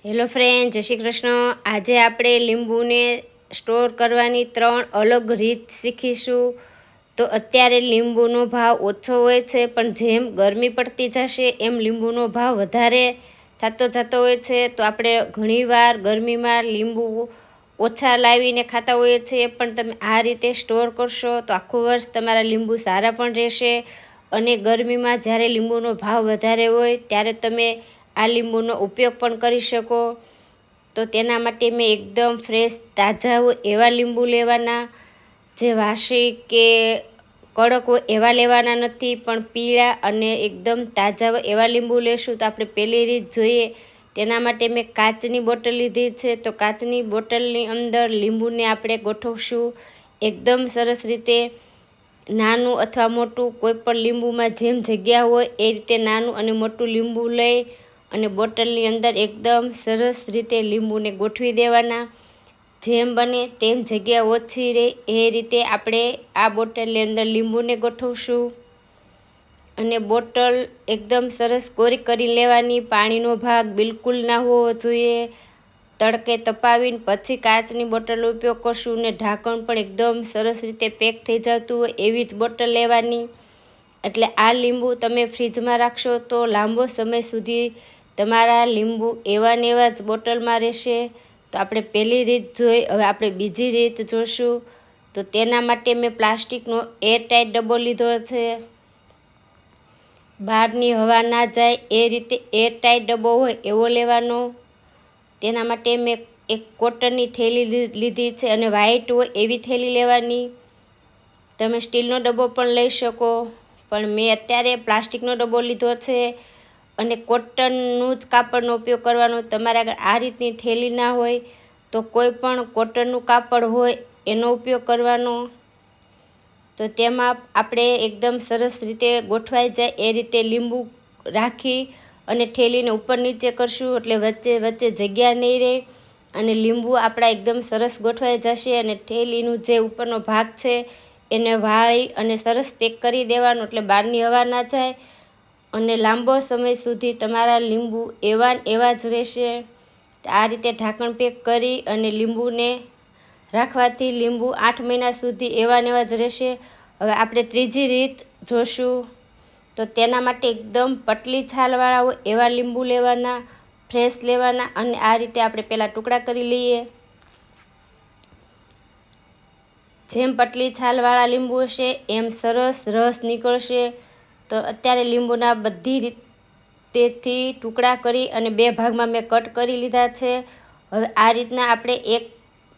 Hello friend, જય શ્રી કૃષ્ણ। આજે આપણે લીંબુને સ્ટોર કરવાની 3 અલગ રીત શીખીશું। તો અત્યારે લીંબુનો ભાવ ઓછો હોય છે, પણ જેમ ગરમી પડતી જશે એમ લીંબુનો ભાવ વધારે થતો હોય છે। તો આપણે ઘણીવાર ગરમીમાં લીંબુ ઓછા લાવીને ખાતા હોઈએ છીએ, પણ તમે આ રીતે સ્ટોર કરશો તો આખું વર્ષ તમારા લીંબુ સારા પણ રહેશે। અને ગરમીમાં જ્યારે લીંબુનો ભાવ વધારે હોય ત્યારે તમે આ લીંબુનો ઉપયોગ પણ કરી શકો। તો તેના માટે મેં એકદમ ફ્રેશ તાજા હોય એવા લીંબુ લેવાના, જે વાસી કે કડક હોય એવા લેવાના નથી, પણ પીળા અને એકદમ તાજા હોય એવા લીંબુ લેશું। તો આપણે પહેલી રીત જોઈએ, તેના માટે મેં કાચની બોટલ લીધી છે। તો કાચની બોટલની અંદર લીંબુને આપણે ગોઠવશું એકદમ સરસ રીતે। નાનું અથવા મોટું કોઈ પણ લીંબુમાં જેમ જગ્યા હોય એ રીતે નાનું અને મોટું લીંબુ લઈ અને બોટલની અંદર એકદમ સરસ રીતે લીંબુને ગોઠવી દેવાના। જેમ બને તેમ જગ્યા ઓછી રહે એ રીતે આપણે આ બોટલની અંદર લીંબુને ગોઠવશું। અને બોટલ એકદમ સરસ કોરી કરી લેવાની, પાણીનો ભાગ બિલકુલ ના હોવો જોઈએ। તડકે તપાવીને પછી કાચની બોટલનો ઉપયોગ કરશું, અને ઢાંકણ પણ એકદમ સરસ રીતે પેક થઈ જતું હોય એવી જ બોટલ લેવાની। એટલે આ લીંબુ તમે ફ્રીજમાં રાખશો તો લાંબો સમય સુધી તમારા લીંબુ એવા ને એવા જ બોટલમાં રહેશે। તો આપણે પહેલી રીત જોઈ, હવે આપણે બીજી રીત જોઈશું। તો તેના માટે મેં પ્લાસ્ટિકનો એરટાઈટ ડબ્બો લીધો છે। બહારની હવા ના જાય એ રીતે એરટાઈટ ડબ્બો હોય એવો લેવાનો। તેના માટે મેં એક કોટનની થેલી લીધી છે, અને વ્હાઈટ હોય એવી થેલી લેવાની। તમે સ્ટીલનો ડબ્બો પણ લઈ શકો, પણ મેં અત્યારે પ્લાસ્ટિકનો ડબ્બો લીધો છે। અને કોટનનું જ કાપડનો ઉપયોગ કરવાનો। તમારે આગળ આ રીતની થેલી ના હોય તો કોઈ પણ કોટનનું કાપડ હોય એનો ઉપયોગ કરવાનો। તો તેમાં આપણે એકદમ સરસ રીતે ગોઠવાઈ જાય એ રીતે લીંબુ રાખી અને થેલીને ઉપર નીચે કરશું, એટલે વચ્ચે વચ્ચે જગ્યા નહીં રહે અને લીંબુ આપણા એકદમ સરસ ગોઠવાઈ જશે। અને થેલીનું જે ઉપરનો ભાગ છે એને વાળી અને સરસ પેક કરી દેવાનું, એટલે બહારની હવા ના જાય અને લાંબો સમય સુધી તમારા લીંબુ એવા ને એવા જ રહેશે। આ રીતે ઢાંકણ પેક કરી અને લીંબુને રાખવાથી લીંબુ 8 મહિના સુધી એવા ને એવા જ રહેશે। હવે આપણે ત્રીજી રીત જોશું। તો તેના માટે એકદમ પતલી છાલવાળા હોય એવા લીંબુ લેવાના, ફ્રેશ લેવાના, અને આ રીતે આપણે પહેલાં ટુકડા કરી લઈએ। જેમ પતલી છાલવાળા લીંબુ હશે એમ સરસ રસ નીકળશે। તો અત્યારે લીંબુના બધી રીતેથી ટુકડા કરી અને 2 ભાગમાં મેં કટ કરી લીધા છે। હવે આ રીતના આપણે એક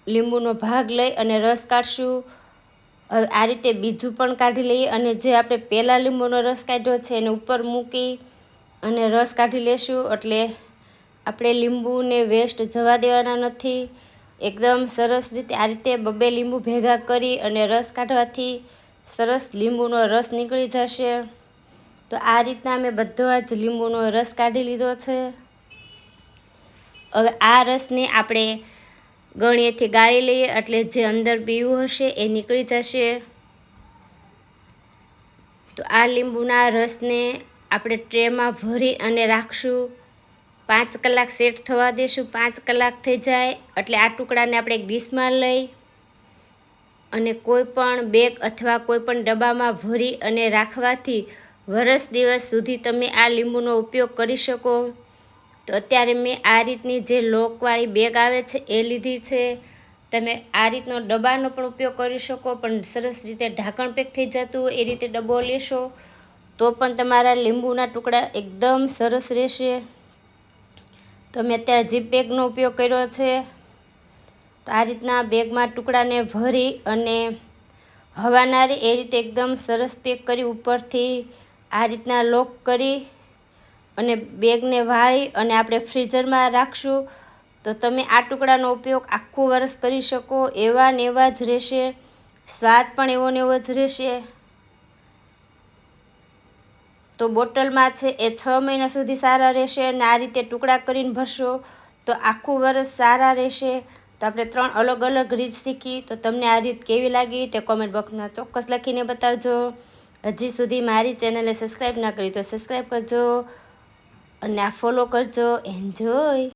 લીંબુનો ભાગ લઈ અને રસ કાઢશું। હવે આ રીતે બીજું પણ કાઢી લઈએ, અને જે આપણે પહેલાં લીંબુનો રસ કાઢ્યો છે એને ઉપર મૂકી અને રસ કાઢી લેશું। એટલે આપણે લીંબુને વેસ્ટ જવા દેવાના નથી। એકદમ સરસ રીતે આ રીતે 2 લીંબુ ભેગા કરી અને રસ કાઢવાથી સરસ લીંબુનો રસ નીકળી જશે। તો આ રીતના મેં બધા જ લીંબુનો રસ કાઢી લીધો છે। હવે આ રસને આપણે ગળણીએથી ગાળી લઈએ, એટલે જે અંદર પીવું હશે એ નીકળી જશે। તો આ લીંબુના રસને આપણે ટ્રેમાં ભરી અને રાખશું। 5 કલાક સેટ થવા દેશું। 5 કલાક થઈ જાય એટલે આ ટુકડાને આપણે એક ડીશમાં લઈ અને કોઈ પણ બેગ અથવા કોઈ પણ ડબ્બામાં ભરી અને રાખવાથી વરસ દિવસ સુધી તમે આ લીંબુનો ઉપયોગ કરી શકો। તો અત્યારે મેં આ રીતની જે લોકવાળી બેગ આવે છે એ લીધી છે। તમે આ રીતનો ડબ્બાનો પણ ઉપયોગ કરી શકો, પણ સરસ રીતે ઢાંકણ પેક થઈ જતું હોય એ રીતે ડબ્બો લેશો તો પણ તમારા લીંબુના ટુકડા એકદમ સરસ રહેશે। તો મેં અત્યારે જીપ બેગનો ઉપયોગ કર્યો છે। તો આ રીતના બેગમાં ટુકડાને ભરી અને હવા ના રહે એ રીતે એકદમ સરસ પેક કરી ઉપરથી આ રીતના લોક કરી અને બેગને વાળી અને આપણે ફ્રીઝરમાં રાખશું। તો તમે આ ટુકડાનો ઉપયોગ આખું વર્ષ કરી શકો, એવા ને એવા જ રહેશે, સ્વાદ પણ એવો ને એવો જ રહેશે। તો બોટલમાં છે એ 6 મહિના સુધી સારા રહેશે, અને આ રીતે ટુકડા કરીને ભરશો તો આખું વર્ષ સારા રહેશે। તો આપણે 3 અલગ અલગ રીત શીખી। તો તમને આ રીત કેવી લાગી તે કોમેન્ટ બોક્સમાં ચોક્કસ લખીને બતાવજો। હજી સુધી મારી ચેનલને સબસ્ક્રાઈબ ના કરી તો સબસ્ક્રાઈબ કરજો અને આ ફોલો કરજો। એન્જોય।